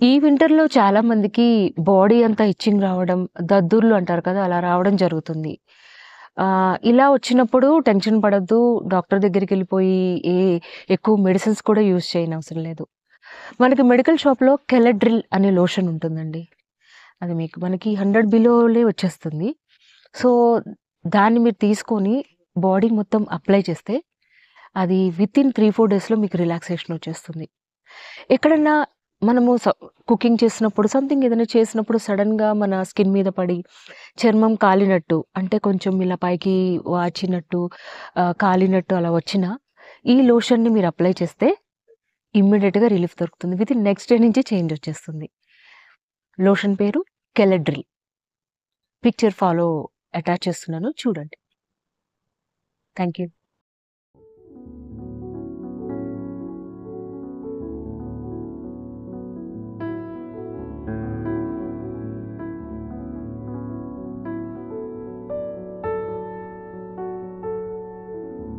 ఈ వింటర్‌లో చాలా మందికి బాడీ అంతా ఇచ్చింగ్ రావడం, దద్దుర్లు అంటారు కదా! అలా రావడం జరుగుతుంది. ఇలా వచ్చినప్పుడు టెన్షన్ పడొద్దు. డాక్టర్ దగ్గరికెళ్ళిపోయి ఏ ఎక్కువ మెడిసిన్స్ కూడా యూజ్ చేయనవసరం లేదు. మనకి మెడికల్ షాప్‌లో కెలెడ్రిల్ అనే లోషన్ ఉంటుందండి. అది మనకి 100 బిలోలే వచ్చేస్తుంది. సో, దాన్ని మీరు తీసుకొని బాడీ మొత్తం అప్లై చేస్తే అది వితిన్ 3, 4 డేస్‌లో మీకు రిలాక్సేషన్ వచ్చేస్తుంది. ఎక్కడన్నా మనము కుకింగ్ చేసినప్పుడు సంథింగ్ ఏదైనా చేసినప్పుడు సడెన్‌గా మన స్కిన్ మీద పడి చర్మం కాలినట్టు అంటే కొంచెం ఇలా పైకి వాచినట్టు కాలినట్టు అలా వచ్చినా ఈ లోషన్‌ని మీరు అప్లై చేస్తే ఇమ్మీడియేట్‌గా రిలీఫ్ దొరుకుతుంది. వితిన్ నెక్స్ట్ డే నుంచి చేంజ్ వచ్చేస్తుంది. లోషన్ పేరు కెలెడ్రిల్. పిక్చర్ అటాచ్ చేస్తున్నాను చూడండి. Thank you.